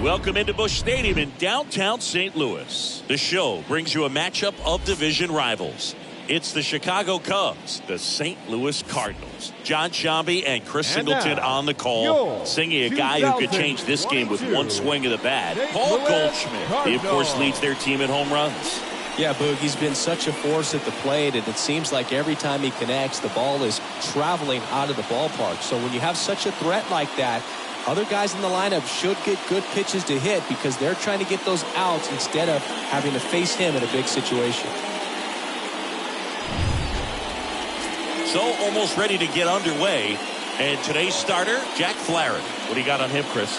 Welcome into Busch Stadium in downtown St. Louis. The show brings you a matchup of division rivals. It's the Chicago Cubs, the St. Louis Cardinals. John Shambi and Chris Singleton on the call, singing a guy who could change this game with one swing of the bat. Paul Goldschmidt. He, of course, leads their team in home runs. Yeah, Boog, he's been such a force at the plate, and it seems like every time he connects, the ball is traveling out of the ballpark. So when you have such a threat like that, other guys in the lineup should get good pitches to hit because they're trying to get those outs instead of having to face him in a big situation. So almost ready to get underway. And today's starter, Jack Flaherty. What do you got on him, Chris?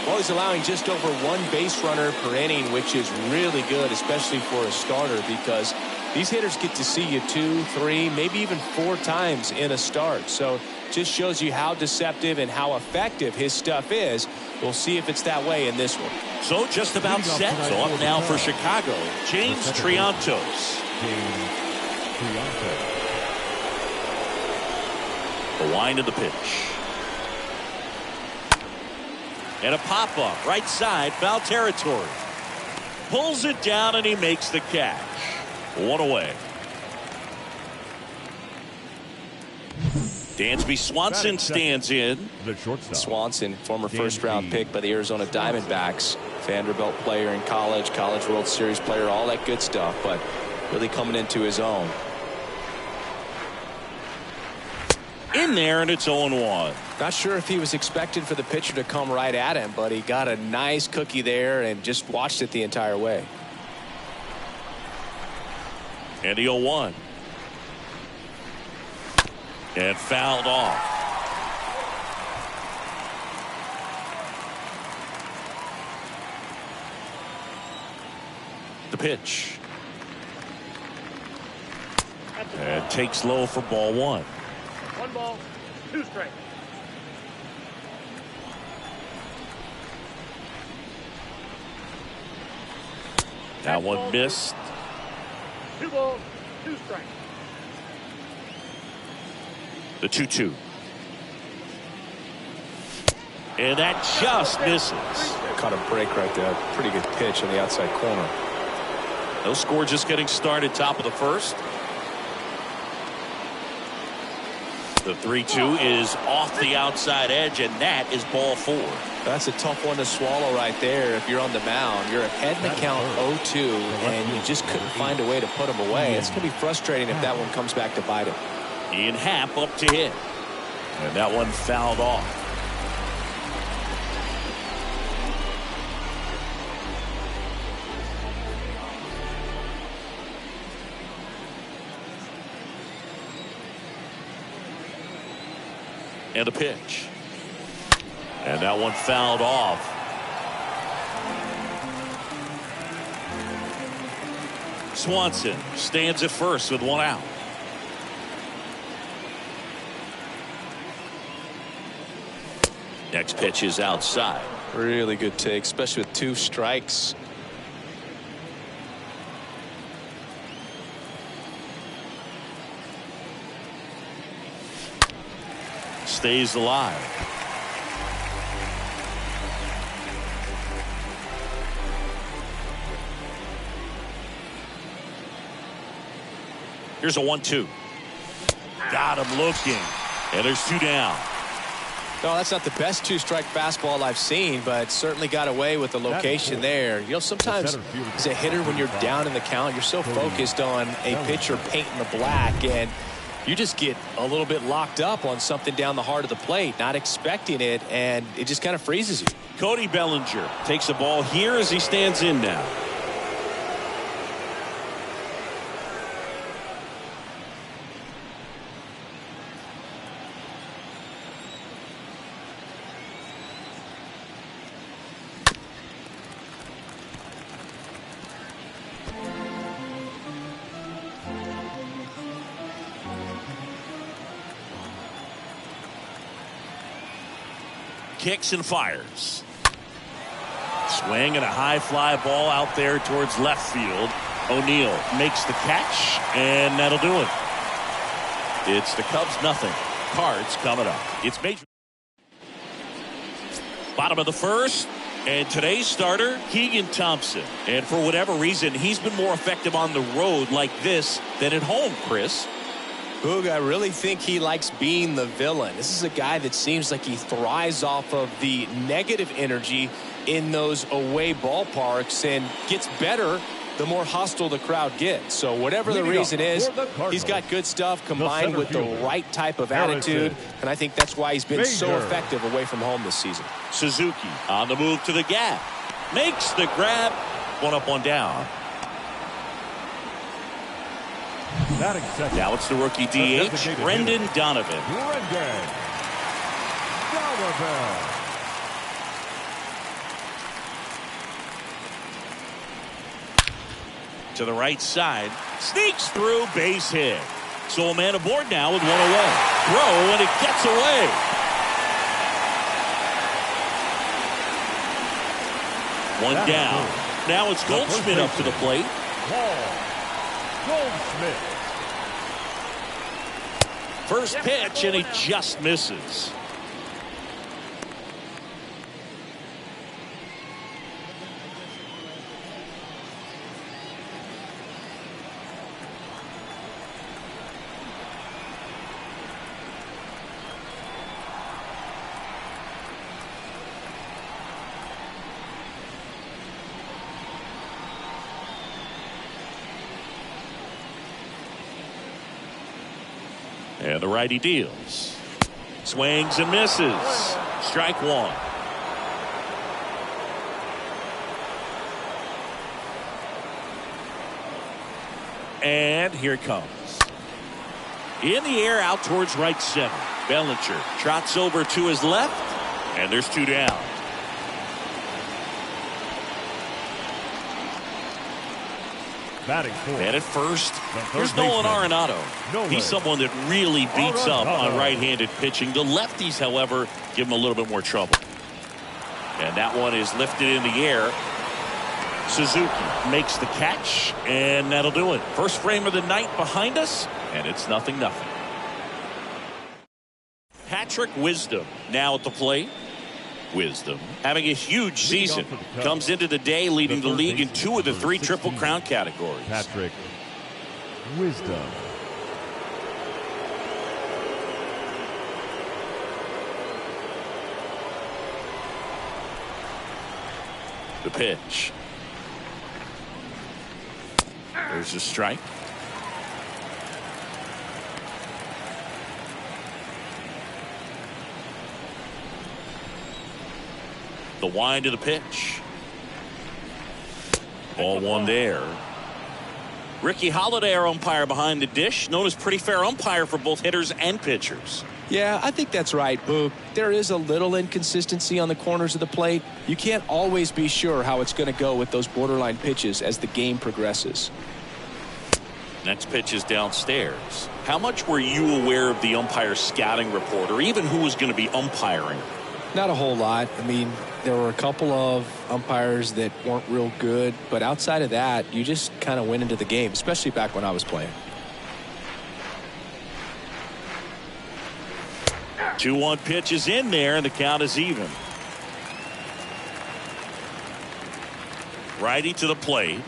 Well, he's allowing just over one base runner per inning, which is really good, especially for a starter, because these hitters get to see you 2, 3, maybe even 4 times in a start. So just shows you how deceptive and how effective his stuff is. We'll see if it's that way in this one. So just about set. So up now for Chicago, James Triantos. The wind of the pitch. And a pop-up right side, foul territory. Pulls it down and he makes the catch. One away. Dansby Swanson stands in. Swanson, former first-round pick by the Arizona Diamondbacks. Vanderbilt player in college World Series player, all that good stuff, but really coming into his own. In there, and it's 0-1. Not sure if he was expected for the pitcher to come right at him, but he got a nice cookie there and just watched it the entire way. And the 0-1. And fouled off. The pitch. And takes low for ball 1. 1 ball, 2 strikes. That one missed. 2 balls, 2 strikes. The 2-2. And that just misses. Caught a break right there. Pretty good pitch on the outside corner. No score, just getting started, top of the first. The 3-2 is off the outside edge, and that is ball 4. That's a tough one to swallow right there. If you're on the mound, you're ahead in the count 0-2, and you just couldn't find a way to put him away. It's going to be frustrating if that one comes back to bite him. Ian Happ up to hit. And that one fouled off. And a pitch. And that one fouled off. Swanson stands at first with 1 out. Next pitch is outside. Really good take, especially with 2 strikes. Stays alive. Here's a 1-2. Got him looking. And there's 2 down. No, that's not the best 2-strike fastball I've seen, but certainly got away with the location there. You know, sometimes as a hitter, when you're down in the count, you're so focused on a pitcher painting the black, and you just get a little bit locked up on something down the heart of the plate, not expecting it, and it just kind of freezes you. Cody Bellinger takes the ball here as he stands in now. Kicks and fires. Swing and a high fly ball out there towards left field. O'Neill makes the catch, and that'll do it. It's the Cubs nothing. Cards coming up. It's major. Bottom of the first. And today's starter, Keegan Thompson. And for whatever reason, he's been more effective on the road like this than at home, Chris. Boog, I really think he likes being the villain. This is a guy that seems like he thrives off of the negative energy in those away ballparks and gets better the more hostile the crowd gets. So whatever the reason is, he's got good stuff combined with the right type of attitude, and I think that's why he's been so effective away from home this season. Suzuki on the move to the gap. Makes the grab. One up, one down. Now it's the rookie DH, Brendan Donovan. To the right side, sneaks through, base hit. So a man aboard now with one away. Throw, and it gets away. One down. Now it's Goldschmidt up to the plate. Goldschmidt. First pitch, and he just misses. And the righty deals. Swings and misses. Strike one. And here it comes. In the air out towards right center. Bellinger trots over to his left. And there's two down. And at first, here's Nolan Arenado. He's someone that really beats up on right-handed pitching. The lefties, however, give him a little bit more trouble. And that one is lifted in the air. Suzuki makes the catch, and that'll do it. First frame of the night behind us, and it's 0-0. Patrick Wisdom now at the plate. Wisdom having a huge season, comes into the day leading the league in 2 of the 3 Triple Crown categories. Patrick Wisdom. The pitch. There's a strike. The wind of the pitch. Ball one there. Ricky Holiday, our umpire behind the dish, known as pretty fair umpire for both hitters and pitchers. Yeah, I think that's right, Boog. There is a little inconsistency on the corners of the plate. You can't always be sure how it's going to go with those borderline pitches as the game progresses. Next pitch is downstairs. How much were you aware of the umpire's scouting report, or even who was going to be umpiring? Not a whole lot. I mean, there were a couple of umpires that weren't real good, but outside of that, you just kind of went into the game, especially back when I was playing. 2-1 pitch is in there, and the count is even. Righty to the plate.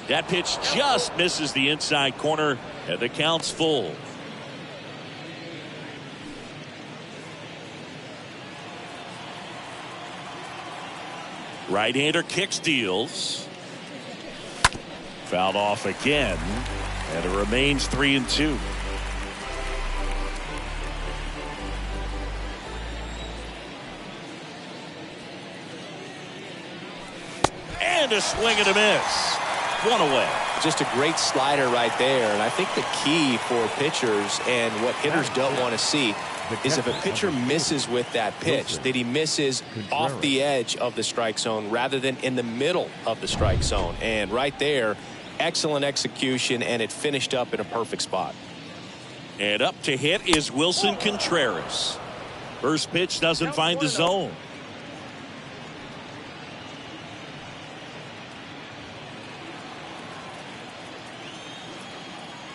That pitch just misses the inside corner, and the count's full. Right-hander kicks, deals. Fouled off again, and it remains 3-2. And a swing and a miss. One away. Just a great slider right there, and I think the key for pitchers and what hitters don't want to see is if a pitcher misses with that pitch, that he misses off the edge of the strike zone rather than in the middle of the strike zone. And right there, excellent execution, and it finished up in a perfect spot. And up to hit is Wilson Contreras. First pitch doesn't find the zone.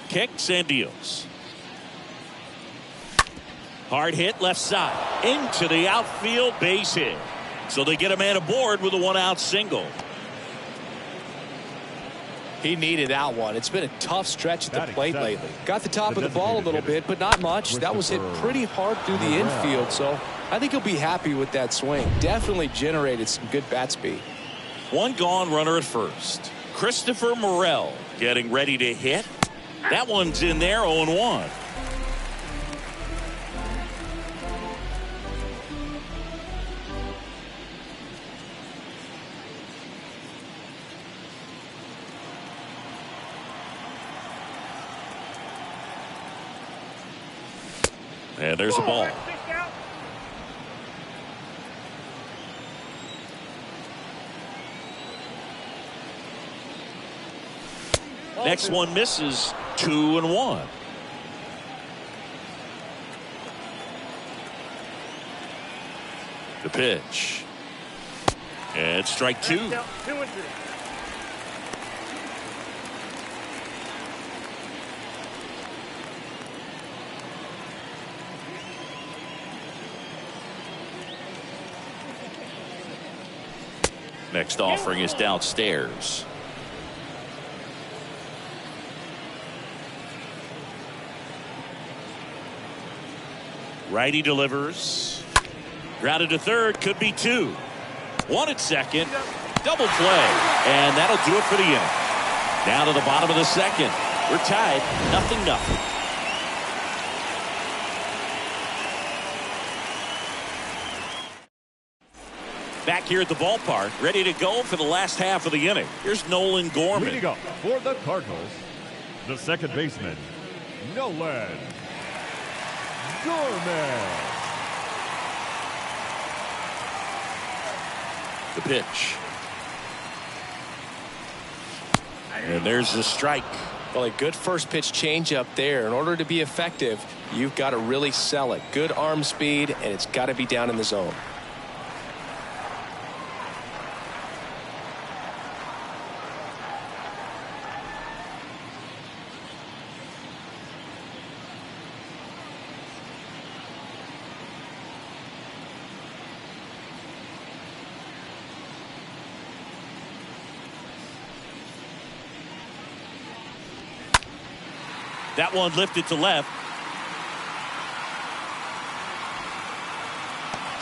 Kicks and deals. Hard hit left side into the outfield, base hit. So they get a man aboard with a 1-out single. He needed that one. It's been a tough stretch at the plate lately. Got the top of the ball a little bit, but not much. That was hit pretty hard through the infield, so I think he'll be happy with that swing. Definitely generated some good bat speed. One gone, runner at first. Christopher Morel getting ready to hit. That one's in there, 0-1. And there's a ball. Next one misses. 2-1. The pitch. And strike 2. 2-3. Next offering is downstairs. Righty delivers. Grounded to third, could be 2. 1 at second. Double play. And that'll do it for the inning. Down to the bottom of the second. We're tied, 0-0. Back here at the ballpark, ready to go for the last half of the inning. Here's Nolan Gorman. Leading up for the Cardinals, the second baseman, Nolan Gorman. The pitch. And there's the strike. Well, a good first pitch change up there. In order to be effective, you've got to really sell it. Good arm speed, and it's got to be down in the zone. That one lifted to left.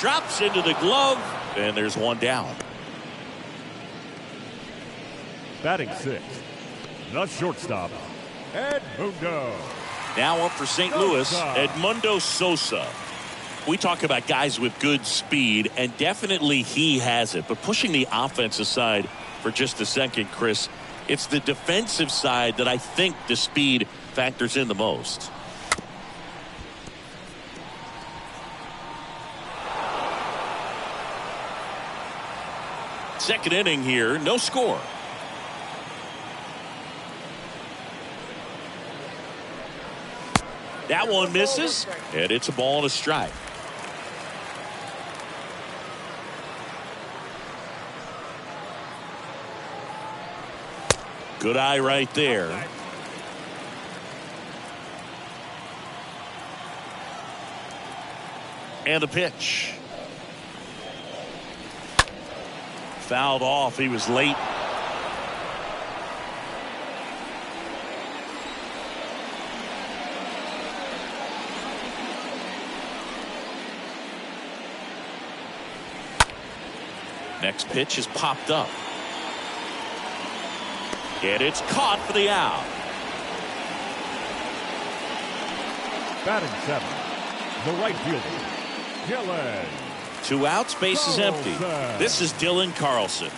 Drops into the glove, and there's one down. Batting 6th, the shortstop, Edmundo. Now up for St. Louis, Edmundo Sosa. We talk about guys with good speed, and definitely he has it. But pushing the offense aside for just a second, Chris, it's the defensive side that I think the speed factors in the most. Second inning here, no score. That one misses, and it's a ball and a strike. Good eye right there. And the pitch. Fouled off. He was late. Next pitch is popped up. And it's caught for the out. Batting 7th, the right fielder, Dylan. 2 outs, base is empty. This is Dylan Carlson.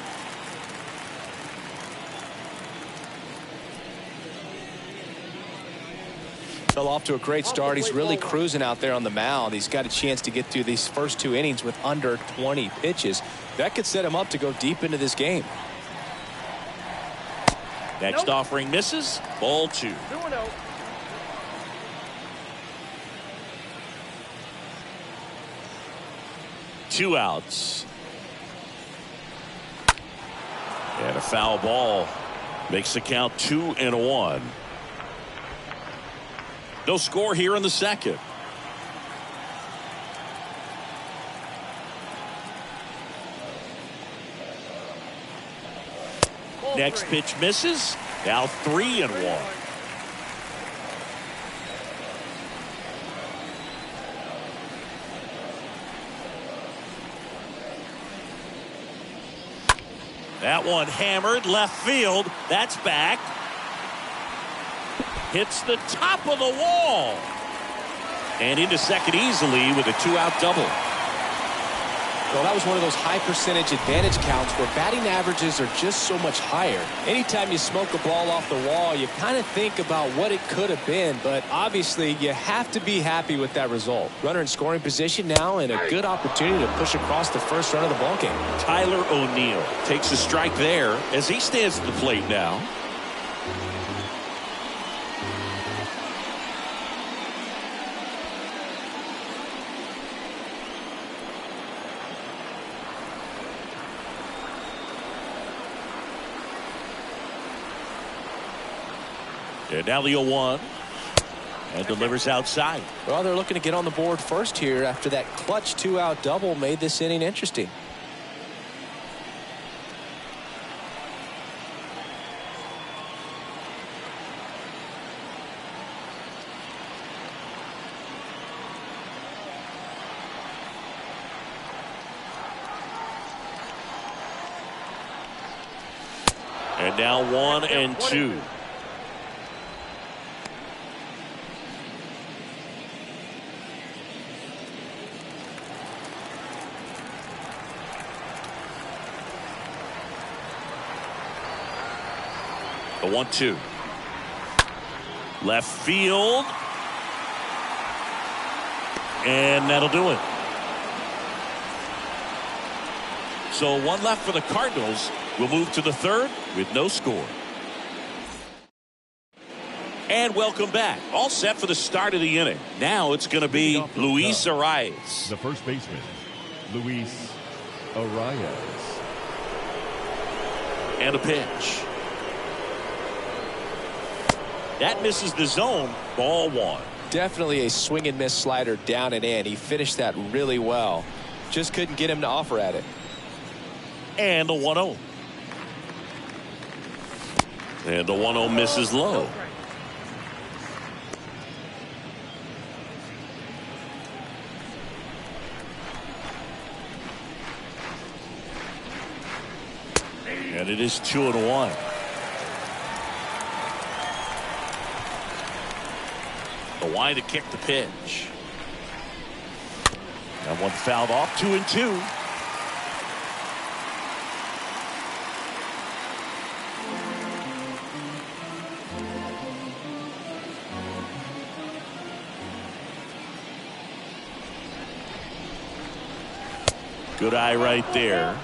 Fell off to a great start. He's really cruising out there on the mound. He's got a chance to get through these first 2 innings with under 20 pitches. That could set him up to go deep into this game. Next offering misses. Ball 2. 2-0. Two outs. And a foul ball makes the count 2-1. No score here in the second. Next pitch misses. Now 3-1. That one hammered left field. That's back. Hits the top of the wall. And into second easily with a 2-out double. Well, that was one of those high percentage advantage counts where batting averages are just so much higher. Anytime you smoke a ball off the wall, you kind of think about what it could have been, but obviously you have to be happy with that result. Runner in scoring position now and a good opportunity to push across the first run of the ballgame. Tyler O'Neill takes a strike there as he stands at the plate now. And now the 0-1 and delivers outside. Well, they're looking to get on the board first here after that clutch 2-out double made this inning interesting. And now 1-2. The 1-2. Left field. And that'll do it. So one left for the Cardinals. We'll move to the third with no score. And welcome back. All set for the start of the inning. Now it's going to be Luis Arias. The first baseman, Luis Arias. And a pitch. That misses the zone. Ball 1. Definitely a swing and miss slider down and in. He finished that really well. Just couldn't get him to offer at it. And the 1-0. And the 1-0 misses low. And it is 2-1. The wind to kick the pitch. That one fouled off. 2-2. Good eye right there.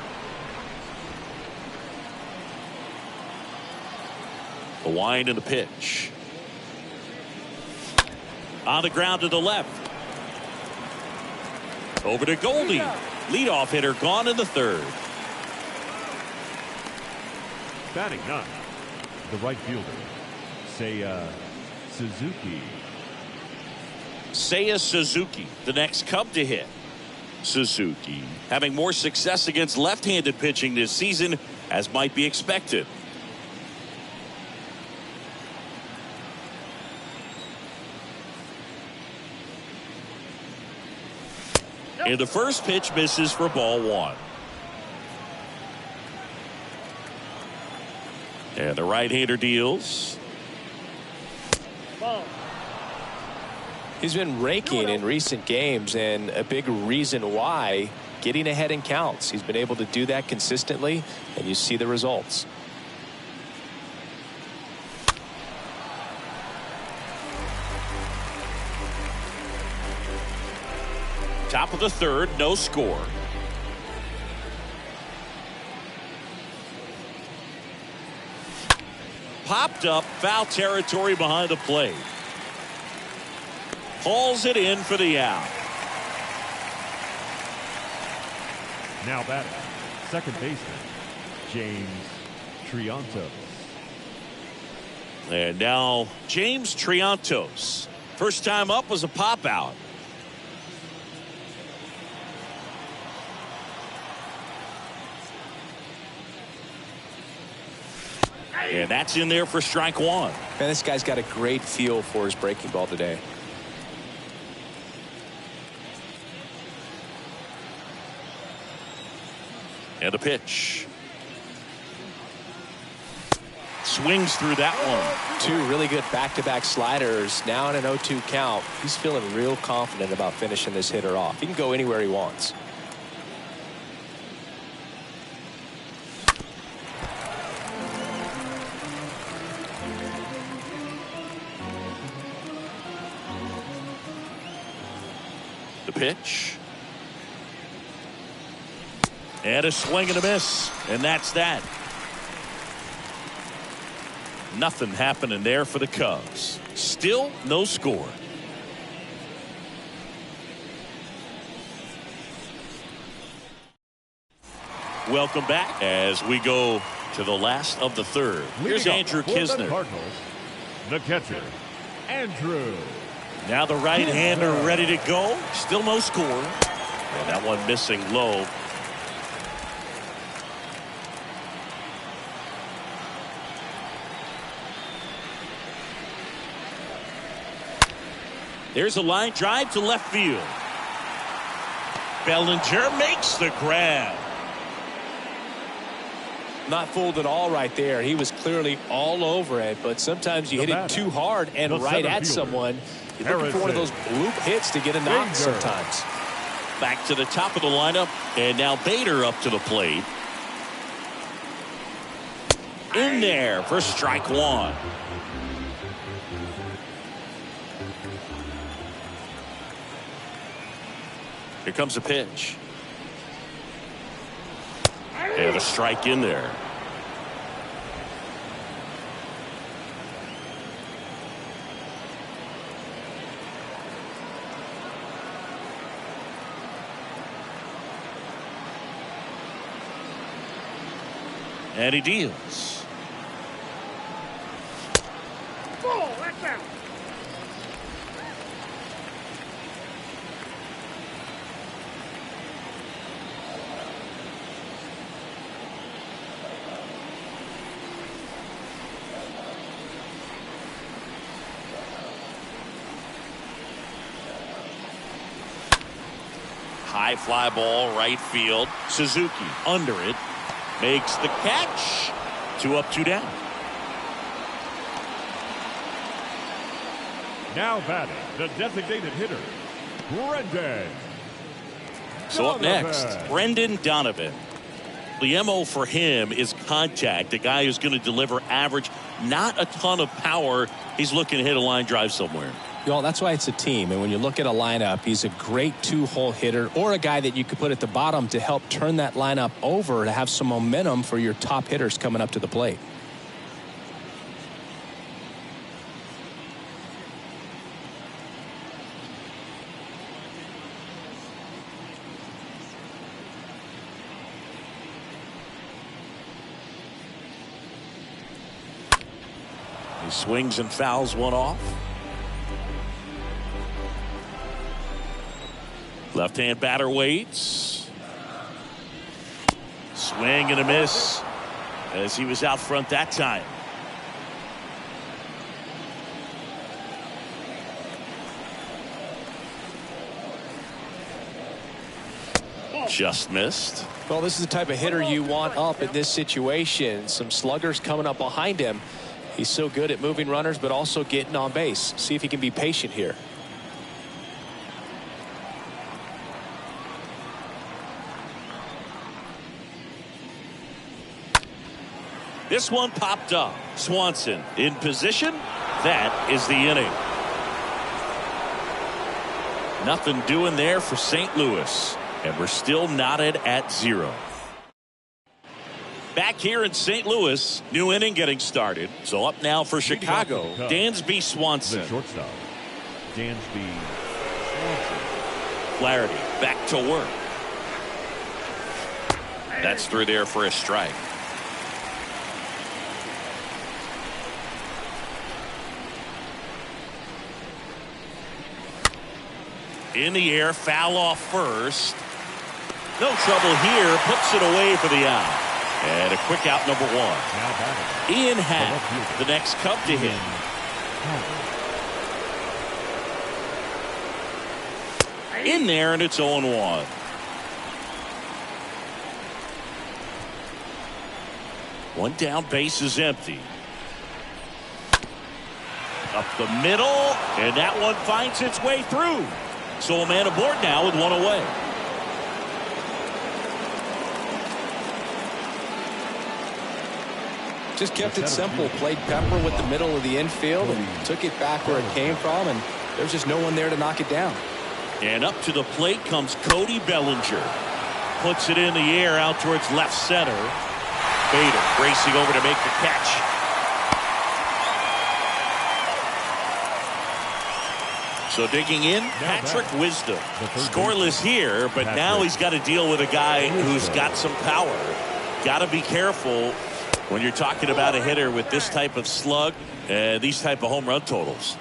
The wind and the pitch. On the ground to the left. Over to Goldie. Leadoff hitter gone in the third. Batting ninth, the right fielder, Seiya Suzuki. Seiya Suzuki, the next Cub to hit. Suzuki having more success against left-handed pitching this season, as might be expected. And the first pitch misses for ball 1. And the right-hander deals. Ball. He's been raking in recent games, and a big reason why, getting ahead in counts. He's been able to do that consistently, and you see the results. Top of the third, no score. Popped up, foul territory behind the plate. Hauls it in for the out. Now batting, second baseman, James Triantos. And now James Triantos. First time up was a pop out. And that's in there for strike one. Man, this guy's got a great feel for his breaking ball today. And a pitch. Swings through that one. Two really good back-to-back sliders. Now in an 0-2 count. He's feeling real confident about finishing this hitter off. He can go anywhere he wants. The pitch. And a swing and a miss. And that's that. Nothing happening there for the Cubs. Still no score. Welcome back as we go to the last of the third. Here's Andrew Kisner. Cardinals, the catcher, Andrew. Now the right-hander ready to go. Still no score. And that one missing low. There's a line drive to left field. Bellinger makes the grab. Not fooled at all right there. He was clearly all over it, but sometimes you hit it too hard and right at someone. You're looking for one of those bloop hits to get a knock sometimes. Back to the top of the lineup, and now Bader up to the plate. In there for strike one. Here comes a pitch. And a strike in there. And he deals. Ball, that's out. High fly ball, right field. Suzuki under it. Makes the catch. 2 up, 2 down. Now batting, the designated hitter, Brendan. So up next, Donovan. Brendan Donovan. The MO for him is contact. The guy who's going to deliver average, not a ton of power. He's looking to hit a line drive somewhere. Y'all, that's why it's a team. And when you look at a lineup, he's a great two-hole hitter or a guy that you could put at the bottom to help turn that lineup over to have some momentum for your top hitters coming up to the plate. He swings and fouls one off. Left-hand batter waits. Swing and a miss as he was out front that time. Just missed. Well, this is the type of hitter you want up in this situation. Some sluggers coming up behind him. He's so good at moving runners, but also getting on base. See if he can be patient here. This one popped up. Swanson in position. That is the inning. Nothing doing there for St. Louis. And we're still knotted at 0. Back here in St. Louis, new inning getting started. So up now for Chicago, Dansby Swanson. The shortstop, Dansby Swanson. Flaherty back to work. That's through there for a strike. In the air, foul off first. No trouble here, puts it away for the out. And a quick out, number one. Ian Happ, the next Cub to hit. In there, and it's 0-1. One down, base is empty. Up the middle, and that one finds its way through. So a man aboard now with one away. Just kept it simple. Played pepper with the middle of the infield and took it back where it came from, and there's just no one there to knock it down. And up to the plate comes Cody Bellinger. Puts it in the air out towards left center. Bader racing over to make the catch. So digging in, Patrick Wisdom. Scoreless here, but now he's got to deal with a guy who's got some power. Got to be careful when you're talking about a hitter with this type of slug and these type of home run totals.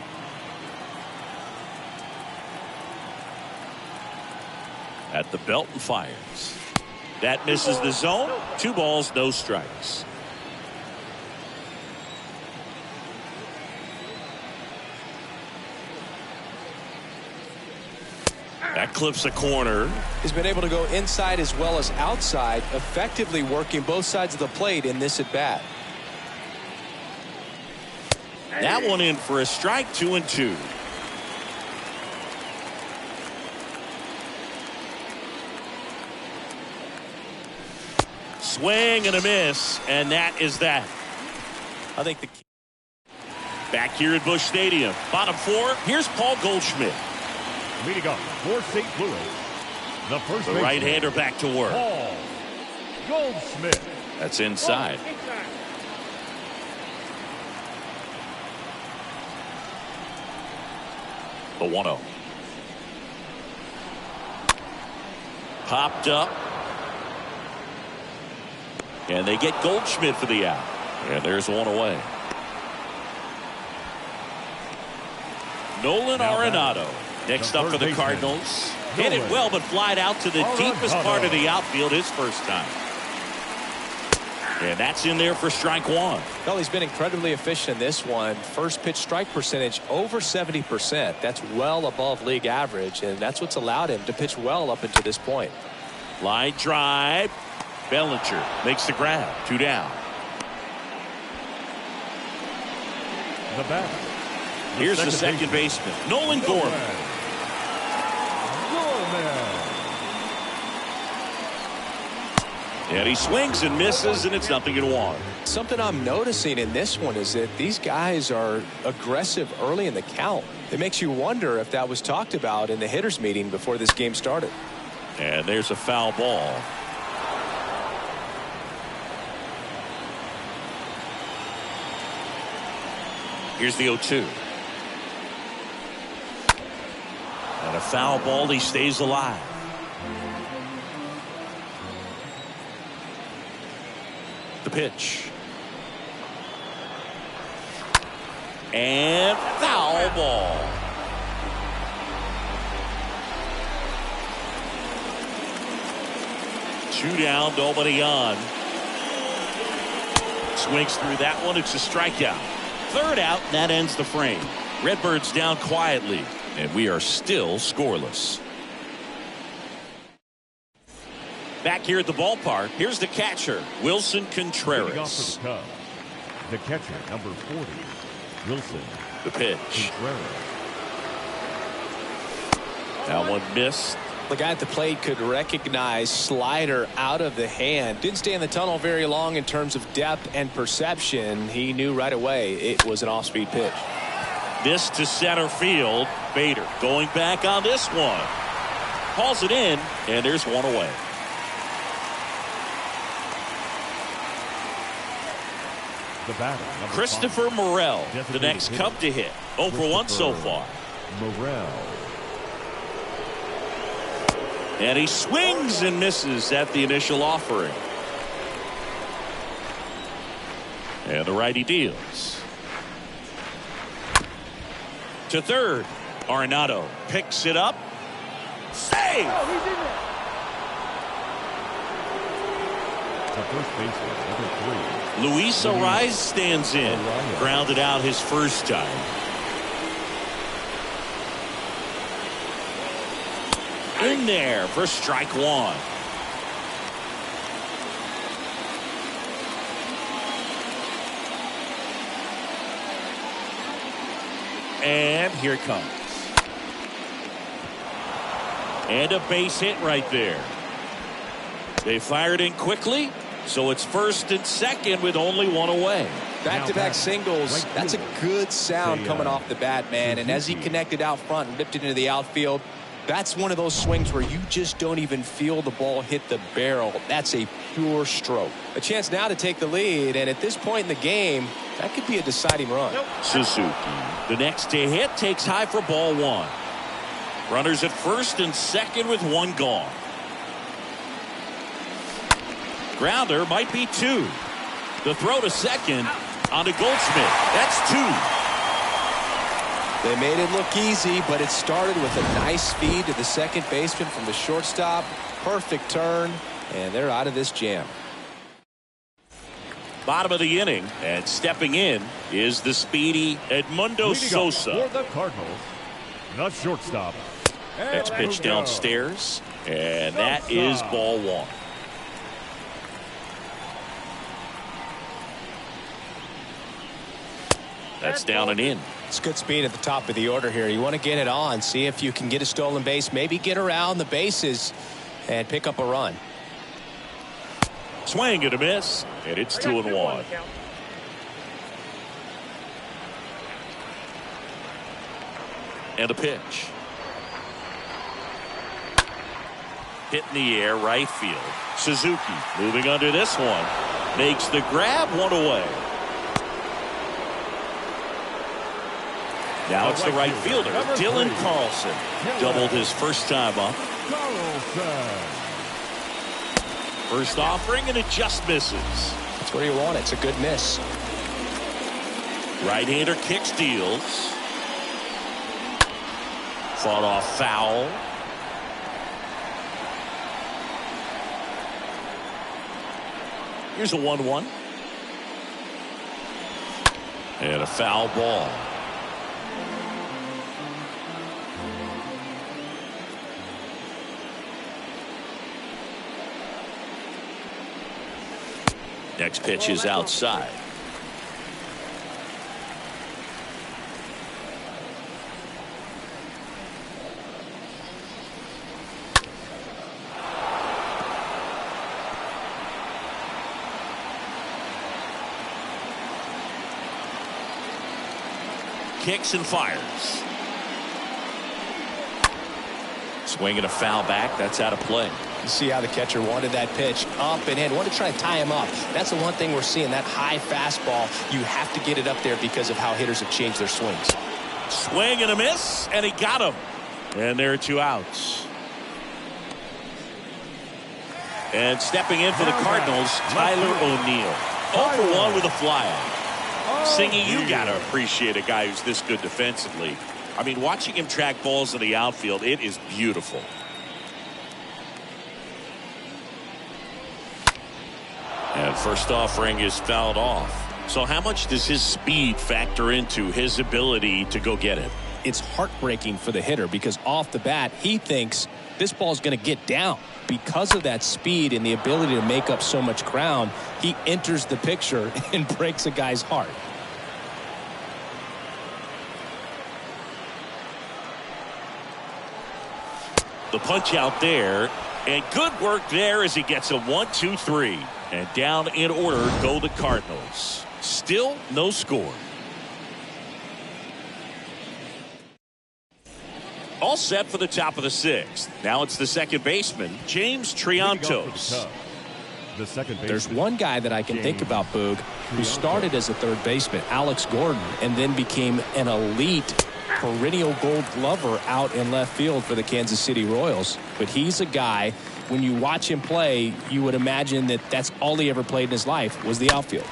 At the belt and fires. That misses the zone. 2 balls, no strikes. That clips a corner. He's been able to go inside as well as outside, effectively working both sides of the plate in this at bat. That one in for a strike, 2-2. Swing and a miss, and that is that. I think the back here at Busch Stadium, bottom 4. Here's Paul Goldschmidt. Leading up for St. Louis, the first right-hander back to work. Paul Goldschmidt. That's inside. The 1-0. Popped up. And they get Goldschmidt for the out. And there's one away. Nolan Arenado next up for the Cardinals. Hit it well, but flied out to the deepest part of the outfield his first time. And that's in there for strike 1. Well, he's been incredibly efficient in this one. First pitch strike percentage over 70%. That's well above league average, and that's what's allowed him to pitch well up until this point. Line drive. Bellinger makes the grab. 2 down. The bat. Here's the second baseman, Nolan Gorman. And he swings and misses, and it's 0-1. Something I'm noticing in this one is that these guys are aggressive early in the count. It makes you wonder if that was talked about in the hitters meeting before this game started. And there's a foul ball. Here's the 0-2. And a foul ball. He stays alive. The pitch. And foul ball. Two down, nobody on. Swings through that one. It's a strikeout. Third out, and that ends the frame. Redbirds down quietly, and we are still scoreless. Back here at the ballpark, here's the catcher, Wilson Contreras. The catcher, number 40, Wilson. The pitch. That one missed. The guy at the plate could recognize slider out of the hand. Didn't stay in the tunnel very long in terms of depth and perception. He knew right away it was an off-speed pitch. This to center field. Bader going back on this one. Hauls it in, and there's one away. The batter, Christopher Morel, the next Cub to hit. 0 for 1 so far. Morel. And he swings and misses at the initial offering. And the righty deals. To third. Arenado picks it up. Save! to first baseman, number 3. Luis Ariz stands in. Grounded out his first time. In there for strike one. And here it comes. And a base hit right there. They fired in quickly, so it's first and second with only one away. Back-to-back singles. That's a good sound coming off the bat, man. And as he connected out front and ripped it into the outfield, that's one of those swings where you just don't even feel the ball hit the barrel. That's a pure stroke. A chance now to take the lead, and at this point in the game, that could be a deciding run. Suzuki, the next to hit, takes high for ball one. Runners at first and second with one gone. Grounder might be two. The throw to second on to Goldsmith. That's two. They made it look easy, but it started with a nice feed to the second baseman from the shortstop. Perfect turn, and they're out of this jam. Bottom of the inning, and stepping in is the speedy Edmundo Sosa. For the Cardinals, the shortstop. Next pitch downstairs, and that is ball one. That's down and in. It's good speed at the top of the order here. You want to get it on, see if you can get a stolen base, maybe get around the bases and pick up a run. Swing and a miss, and it's 2-1. And a pitch. Hit in the air, right field. Suzuki moving under this one. Makes the grab, one away. Now it's the right fielder, Dylan Carlson. Doubled his first time up. First offering, and it just misses. That's where you want it. It's a good miss. Right-hander kick steals. Fought off foul. Here's a 1-1. And a foul ball. Next pitch is outside. Kicks and fires. Swing and a foul back. That's out of play. You see how the catcher wanted that pitch up and in. Wanted to try to tie him up. That's the one thing we're seeing. That high fastball, you have to get it up there because of how hitters have changed their swings. Swing and a miss, and he got him. And there are two outs. And stepping in for the Cardinals, Tyler O'Neill. 0 for 1 with a flyout. Singy, you got to appreciate a guy who's this good defensively. I mean, watching him track balls in the outfield, it is beautiful. And first offering is fouled off. So how much does his speed factor into his ability to go get it? It's heartbreaking for the hitter because off the bat, he thinks this ball's going to get down. Because of that speed and the ability to make up so much ground, he enters the picture and breaks a guy's heart. The punch out there, and good work there as he gets a 1-2-3. And down in order go the Cardinals. Still no score. All set for the top of the sixth. Now it's the second baseman, James Triantos. The second baseman. There's one guy that I can think about, Boog, who started as a third baseman, Alex Gordon, and then became an elite perennial gold glover out in left field for the Kansas City Royals. But he's a guy, when you watch him play, you would imagine that that's all he ever played in his life was the outfield.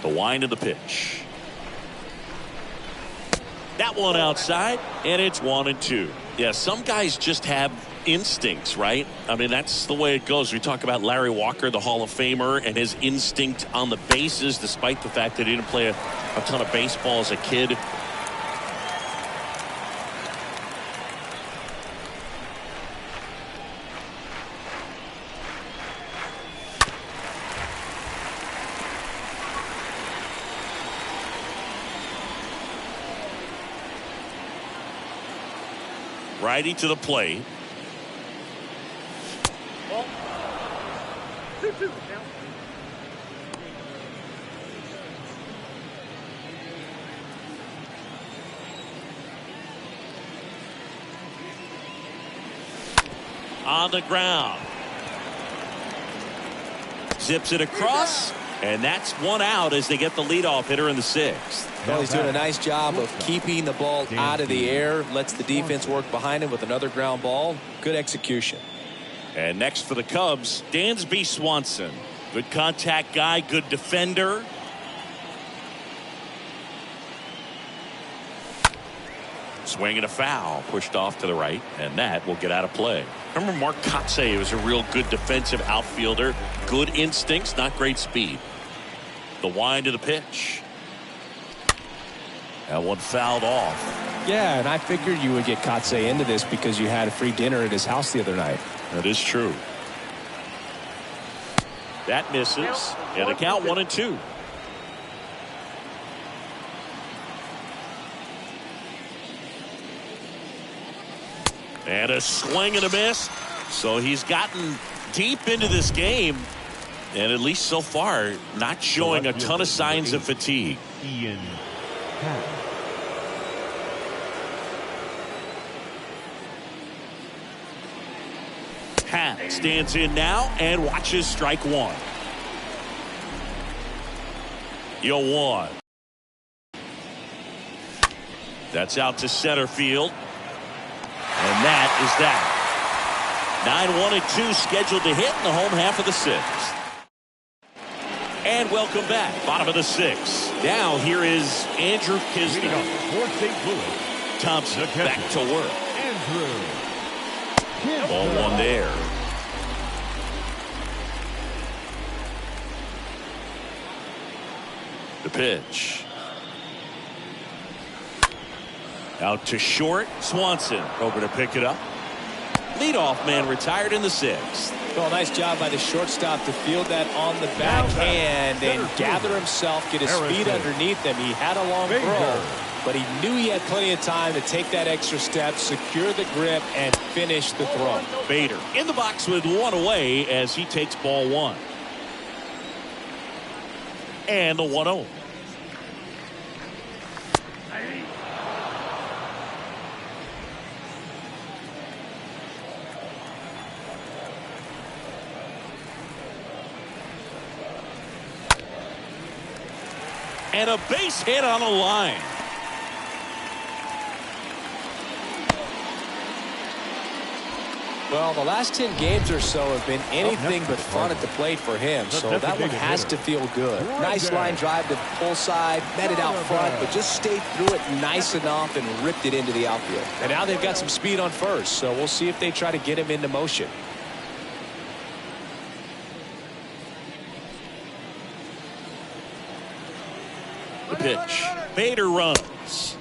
The wind of the pitch. That one outside, and it's 1-2. Yeah, some guys just have instincts, right? I mean, that's the way it goes. We talk about Larry Walker, the Hall of Famer, and his instinct on the bases, despite the fact that he didn't play a ton of baseball as a kid. Righty to the plate. 2-2. On the ground. Zips it across, and that's one out as they get the leadoff hitter in the 6th. Well, he's doing a nice job of keeping the ball out of the air. Lets the defense work behind him with another ground ball. Good execution. And next for the Cubs, Dansby Swanson. Good contact guy, good defender. Swing and a foul, pushed off to the right, and that will get out of play. Remember Mark Kotsay was a real good defensive outfielder. Good instincts, not great speed. The wind of the pitch. That one fouled off. Yeah, and I figured you would get Kotsay into this because you had a free dinner at his house the other night. That is true. That misses, and the count 1-2. And a swing and a miss. So he's gotten deep into this game, and at least so far, not showing a ton of signs of fatigue. Ian Happ. Happ stands in now and watches strike one. 0-1. That's out to center field. And that is that. 9-1-2 scheduled to hit in the home half of the 6th. And welcome back. Bottom of the 6th. Now here is Andrew Kisner. For St. Louis, Thompson back to work. Andrew. Ball one there. The pitch. Out to short. Swanson over to pick it up. Leadoff man retired in the 6th. Well, nice job by the shortstop to field that on the backhand and gather himself, get his feet underneath him. He had a long throw, but he knew he had plenty of time to take that extra step, secure the grip, and finish the throw. Bader in the box with one away as he takes ball one. And the 1-0. And a base hit on the line. Well, the last 10 games or so have been anything but fun at the plate for him, so that one has to feel good. Nice line drive to pull side, met it out front, but just stayed through it nice enough and ripped it into the outfield. And now they've got some speed on first, so we'll see if they try to get him into motion. The pitch. Bader runs.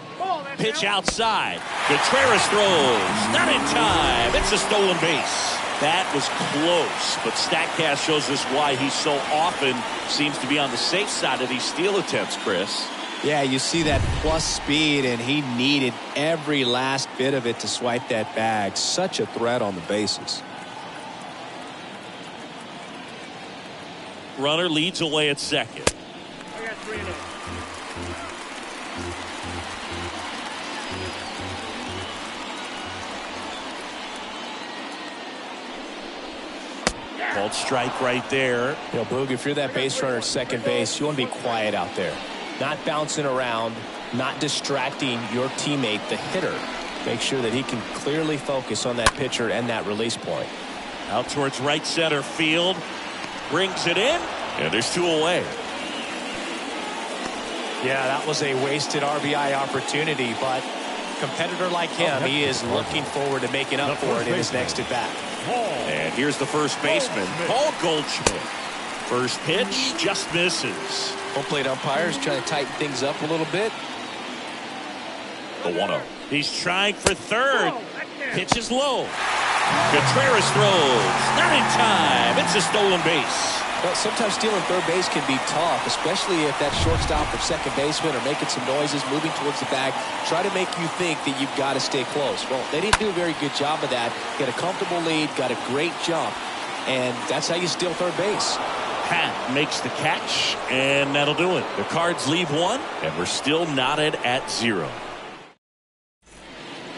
Pitch outside. Contreras throws. Not in time. It's a stolen base. That was close, but StatCast shows us why he so often seems to be on the safe side of these steal attempts, Chris. Yeah, you see that plus speed, and he needed every last bit of it to swipe that bag. Such a threat on the bases. Runner leads away at second. I got 3 in it. Called strike right there. You know, Boog, if you're that base runner at second base, you want to be quiet out there. Not bouncing around, not distracting your teammate, the hitter. Make sure that he can clearly focus on that pitcher and that release point. Out towards right center field. Brings it in. And there's 2 away. Yeah, that was a wasted RBI opportunity, but competitor like him, he is looking forward to making up for it in his next at-bat. And here's the first baseman, Paul Goldschmidt. First pitch just misses. Home plate umpires trying to tighten things up a little bit. The 1-0. He's trying for third. Pitch is low. Contreras throws. Not in time. It's a stolen base. Well, sometimes stealing third base can be tough, especially if that shortstop or second baseman are making some noises, moving towards the bag, try to make you think that you've got to stay close. Well, they didn't do a very good job of that. Got a comfortable lead, got a great jump, and that's how you steal third base. Pat makes the catch, and that'll do it. The Cards leave one, and we're still knotted at 0.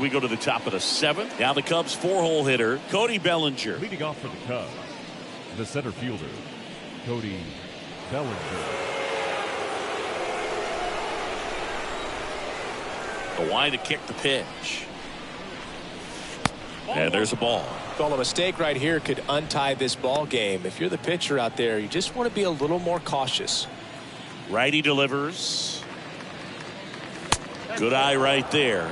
We go to the top of the 7th. Now the Cubs 4-hole hitter, Cody Bellinger. Leading off for the Cubs, the center fielder, Cody Bellinger. The wide to kick the pitch. And there's a ball. Well, a mistake right here could untie this ball game. If you're the pitcher out there, you just want to be a little more cautious. Righty delivers. Good eye right there.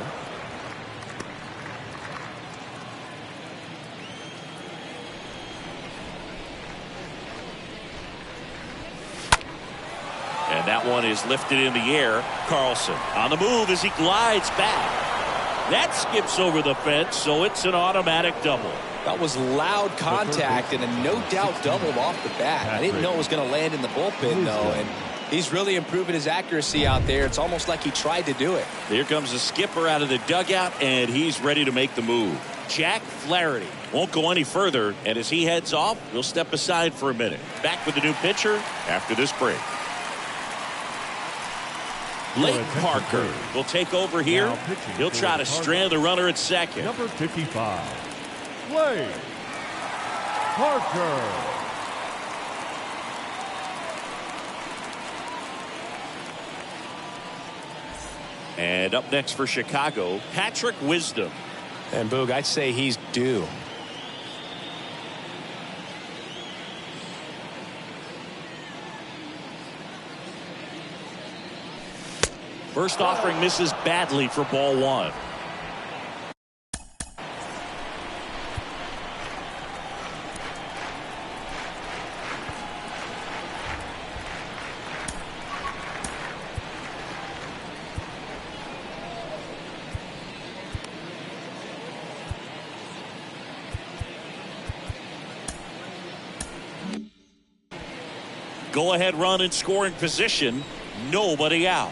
And that one is lifted in the air. Carlson on the move as he glides back. That skips over the fence, so it's an automatic double. That was loud contact and a no-doubt double off the bat. I didn't know it was going to land in the bullpen, though, and he's really improving his accuracy out there. It's almost like he tried to do it. Here comes the skipper out of the dugout, and he's ready to make the move. Jack Flaherty won't go any further, and as he heads off, we'll step aside for a minute. Back with the new pitcher after this break. Blake Parker will take over here. He'll try to strand the runner at second. Number 55, Blake Parker. And up next for Chicago, Patrick Wisdom. And Boog, I'd say he's due. First offering misses badly for ball 1. Go ahead run in scoring position. Nobody out.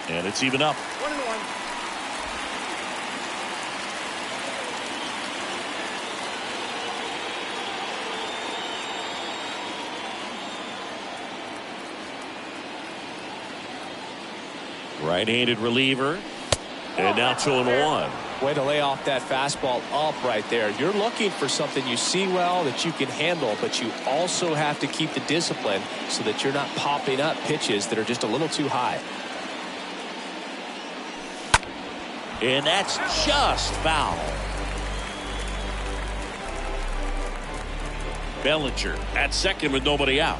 And it's even up. 1-1. Right-handed reliever. And now 2-1. Way to lay off that fastball up right there. You're looking for something you see well that you can handle, but you also have to keep the discipline so that you're not popping up pitches that are just a little too high. And that's just foul. Bellinger at second with nobody out.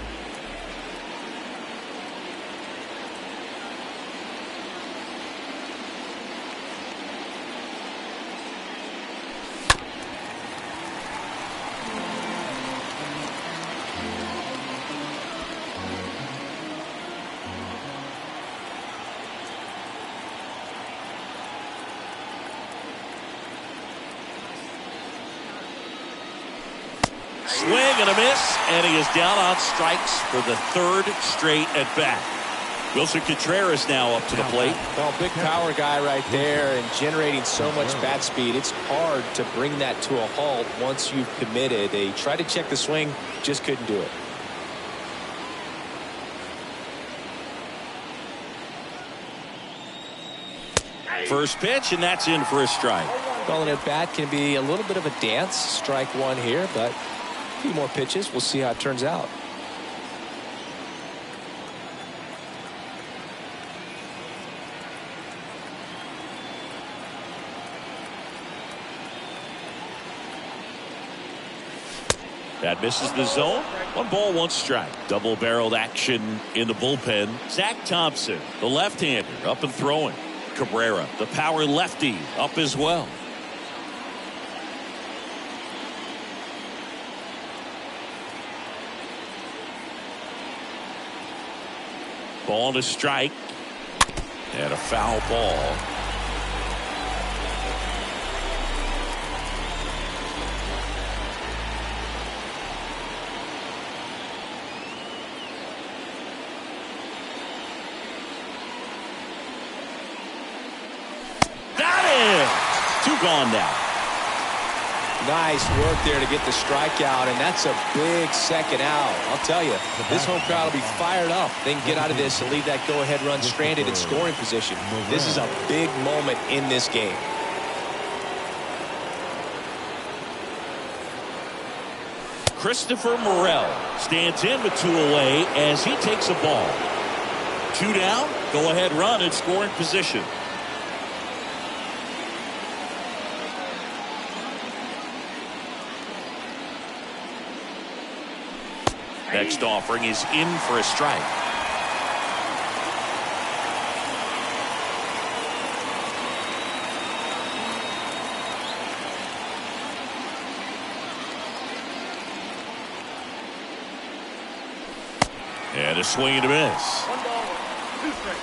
Swing and a miss, and he is down on strikes for the 3rd straight at bat. Wilson Contreras now up to the plate. Well, big power guy right there and generating so much bat speed. It's hard to bring that to a halt once you've committed. They tried to check the swing, just couldn't do it. First pitch, and that's in for a strike. Well, an at bat can be a little bit of a dance. Strike 1 here, but a few more pitches. We'll see how it turns out. That misses the zone. 1 ball, 1 strike. Double-barreled action in the bullpen. Zach Thompson, the left-hander, up and throwing. Cabrera, the power lefty, up as well. Ball to strike. And a foul ball. Two gone now. Nice work there to get the strikeout, and that's a big second out. I'll tell you, this home crowd will be fired up. They can get out of this and leave that go-ahead run stranded in scoring position. This is a big moment in this game. Christopher Morel stands in with 2 away as he takes a ball. 2 down, go-ahead run in scoring position. Next offering is in for a strike. And a swing and a miss. 1 ball, 2 strikes.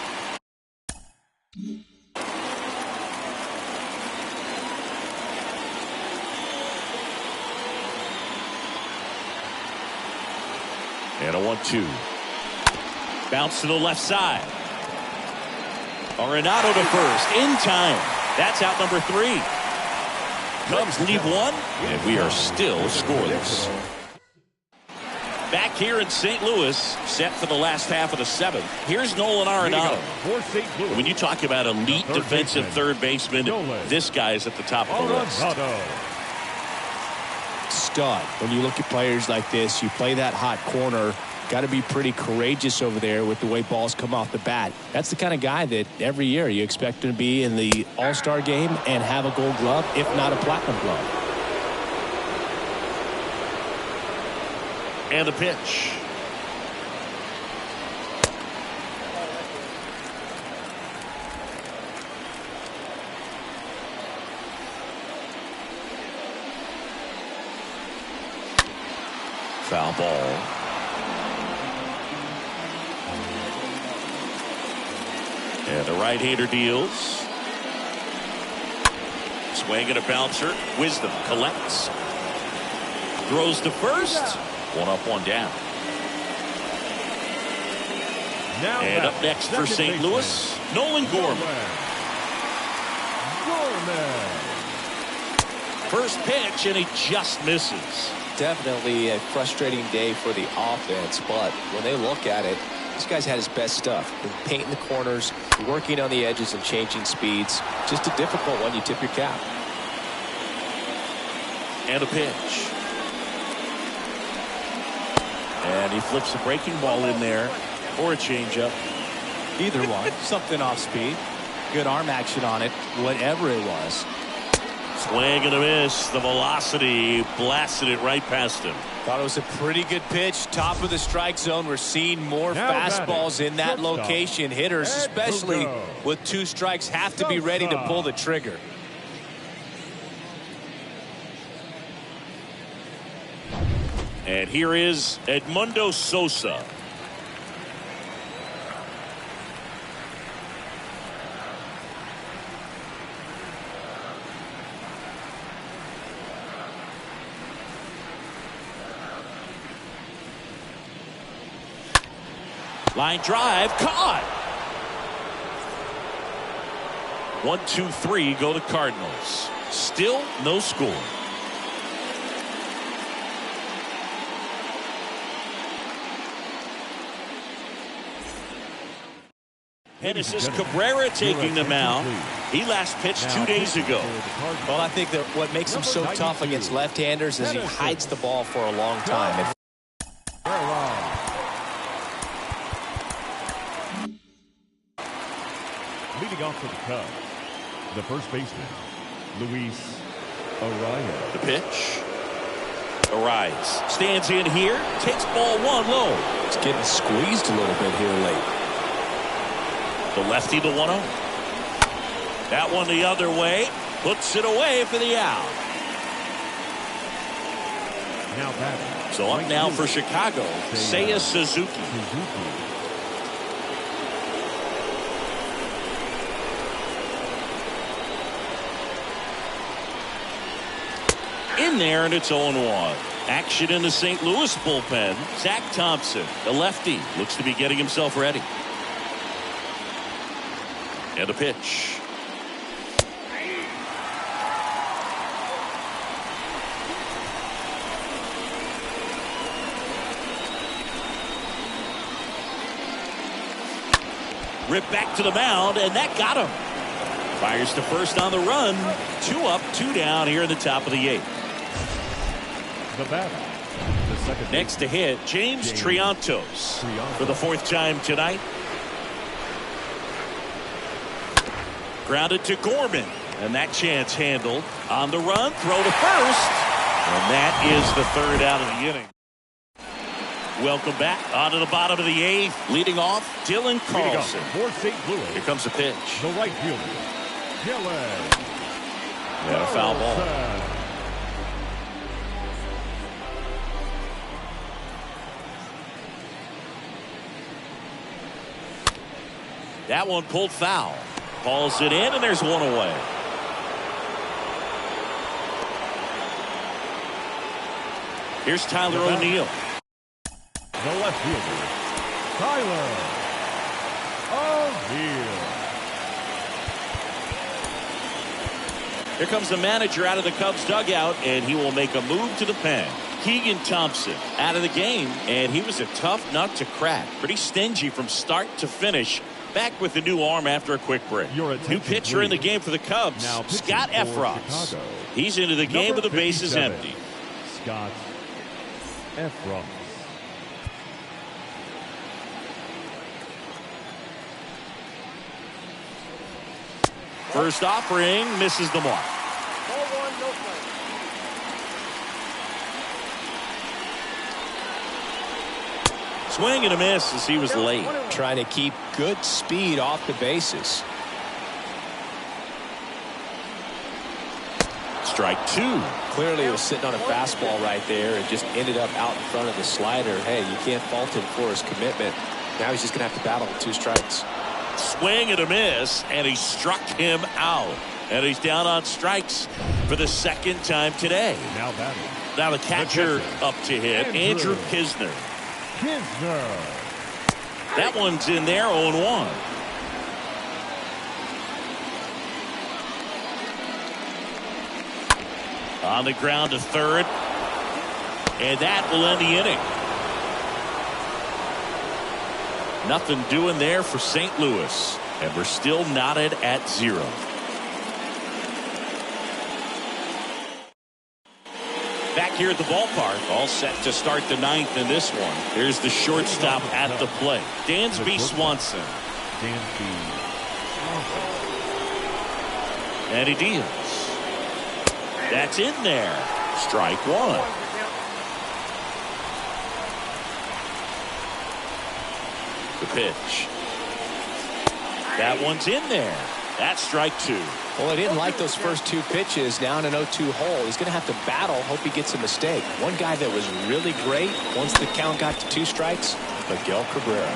And a 1-2. Bounce to the left side. Arenado to first in time. That's out number 3. Cubs lead 1, and we are still scoreless. Back here in St. Louis, set for the last half of the 7th. Here's Nolan Arenado. When you talk about elite defensive third baseman, this guy's at the top of the list. Stud. When you look at players like this, you play that hot corner, got to be pretty courageous over there with the way balls come off the bat. That's the kind of guy that every year you expect to be in the All-Star game and have a Gold Glove, if not a Platinum Glove. And the pitch. Foul ball. And the right-hander deals. Swing and a bouncer. Wisdom collects. Throws to first. 1 up, 1 down. And up next for St. Louis, Nolan Gorman. First pitch, and he just misses. Definitely a frustrating day for the offense, but when they look at it, this guy's had his best stuff. Been painting the corners, working on the edges and changing speeds. Just a difficult one. You tip your cap. And a pitch. And he flips a breaking ball in there or a changeup. Either one. Something off speed. Good arm action on it. Whatever it was. Swing and a miss. The velocity blasted it right past him. Thought it was a pretty good pitch. Top of the strike zone. We're seeing more fastballs in that location. Hitters, especially with 2 strikes, have to be ready to pull the trigger. And here is Edmundo Sosa. Line drive, caught. 1, 2, 3 go to Cardinals. Still no score. And this is Cabrera taking the mound. He last pitched 2 days ago. Well, I think that what makes him so tough against left-handers is he hides the ball for a long time. Leading off for the Cubs, the first baseman, Luis Arraez. The pitch. Arise. Stands in here. Takes ball one low. It's getting squeezed a little bit here late. The lefty, the 1-0. That one the other way. Puts it away for the out. Now batting. So up now for Chicago, Seiya Suzuki. In there, and it's 0-1. Action in the St. Louis bullpen. Zach Thompson, the lefty, looks to be getting himself ready. And a pitch. Ripped back to the mound, and that got him. Fires to first on the run. 2 up, 2 down here in the top of the 8th. The batter. The second Next to hit, James Triantos for the 4th time tonight. Grounded to Gorman, and that chance handled. On the run, throw to first, and that is the 3rd out of the inning. Welcome back onto the bottom of the 8th. Leading off, Dylan Carlson. For St. Louis. Here comes the pitch. The right fielder, Dylan. And a foul ball. That one pulled foul. Calls it in, and there's one away. Here's Tyler O'Neill. The left fielder, Tyler O'Neill. Here comes the manager out of the Cubs dugout, and he will make a move to the pen. Keegan Thompson out of the game, and he was a tough nut to crack. Pretty stingy from start to finish. Back with the new arm after a quick break. New pitcher in the game for the Cubs, Scott Efros. He's into the game with the bases empty. Scott Efros. First offering misses the mark. Swing and a miss as he was late. Trying to keep good speed off the bases. Strike 2. Clearly, he was sitting on a fastball right there and just ended up out in front of the slider. Hey, you can't fault him for his commitment. Now he's just going to have to battle with 2 strikes. Swing and a miss, and he struck him out. And he's down on strikes for the 2nd time today. Now batting. Now the catcher up to hit, Andrew Kisner. That one's in there, 0-1. On the ground to third, and that will end the inning. Nothing doing there for St. Louis, and we're still knotted at 0. Back here at the ballpark, all set to start the 9th in this one. Here's the shortstop at the plate, Dansby Swanson. And he deals. That's in there. Strike 1. The pitch. That one's in there. That's strike 2. Well, I didn't like those first 2 pitches down an 0-2 hole. He's going to have to battle. Hope he gets a mistake. One guy that was really great once the count got to 2 strikes, Miguel Cabrera.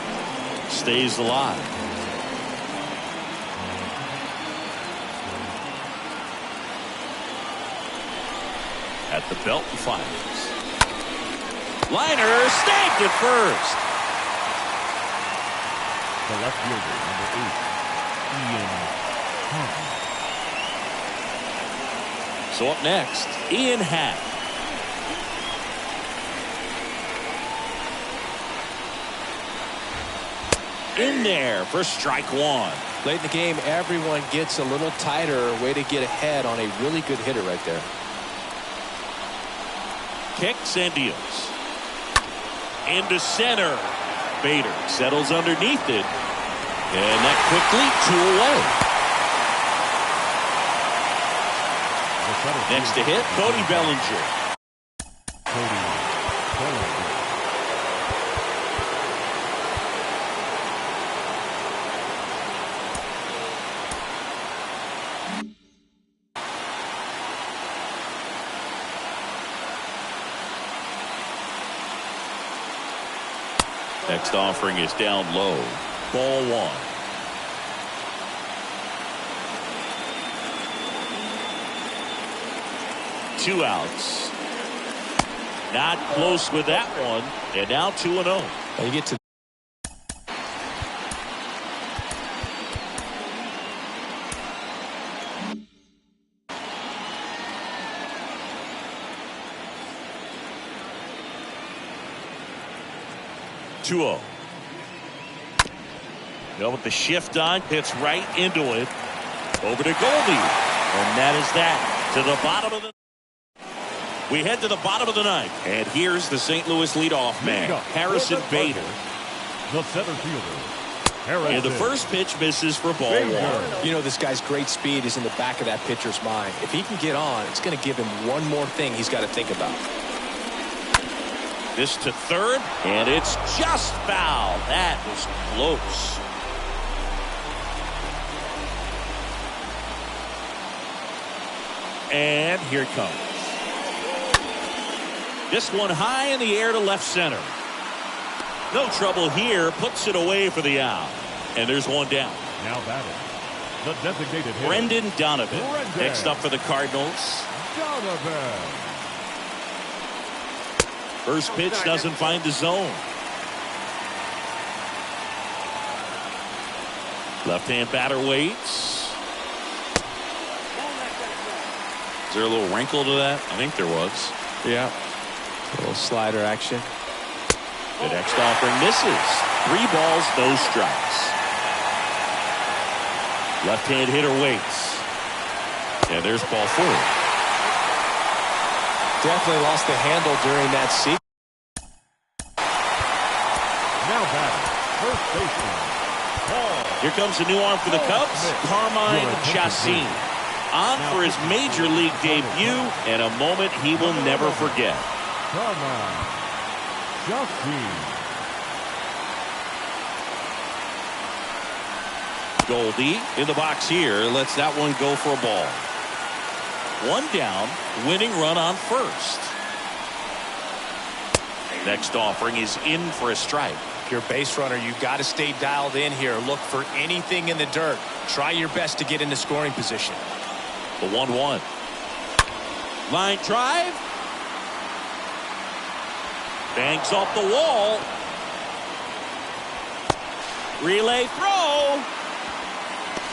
Stays alive. At the belt and fires. Liner snagged at first. The left fielder, number 8, Ian Happ. So up next, Ian Happ. In there for strike 1. Late in the game, everyone gets a little tighter. Way to get ahead on a really good hitter right there. Kicks and deals. Into center. Bader settles underneath it. And that quickly 2 away. Next to hit, Cody Bellinger. Next offering is down low. Ball one. Two outs. Not close with that one. And now 2-0. Well, you get to Now with the shift on, hits right into it. Over to Goldie. And that is that. To the bottom of the... We head to the bottom of the ninth. And here's the St. Louis leadoff man, Harrison Bader. The center fielder. And the first pitch misses for ball one. You know, this guy's great speed is in the back of that pitcher's mind. If he can get on, it's going to give him one more thing he's got to think about. This to third, and it's just foul. That was close. And here it comes. This one high in the air to left center. No trouble here. Puts it away for the out. And there's one down. Now batting, the designated hitter, Brendan Donovan. Next up for the Cardinals. Donovan. First pitch doesn't find the zone. Left-hand batter waits. Is there a little wrinkle to that? I think there was. Yeah. A little slider action. The next offering misses. 3 balls, no strikes. Left-hand hitter waits. And there's ball 4. Definitely lost the handle during that sequence. Now batting, first baseman. Here comes a new arm for the Cubs, Carmine Chacin. On for his major league debut, and a moment he will never forget. Carmine Chacin. Goldie in the box here lets that one go for a ball. One down, winning run on first. Next offering is in for a strike. If you're a base runner, you've got to stay dialed in here. Look for anything in the dirt. Try your best to get into scoring position. The 1-1. Line drive. Bangs off the wall. Relay throw.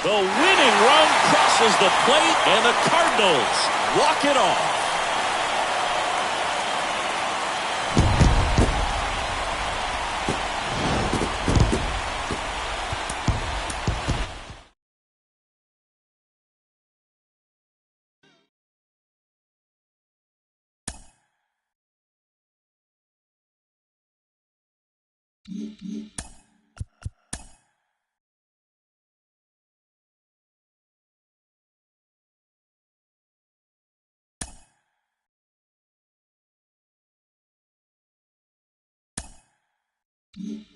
The winning run crosses the plate, and the Cardinals walk it off. Mm-hmm.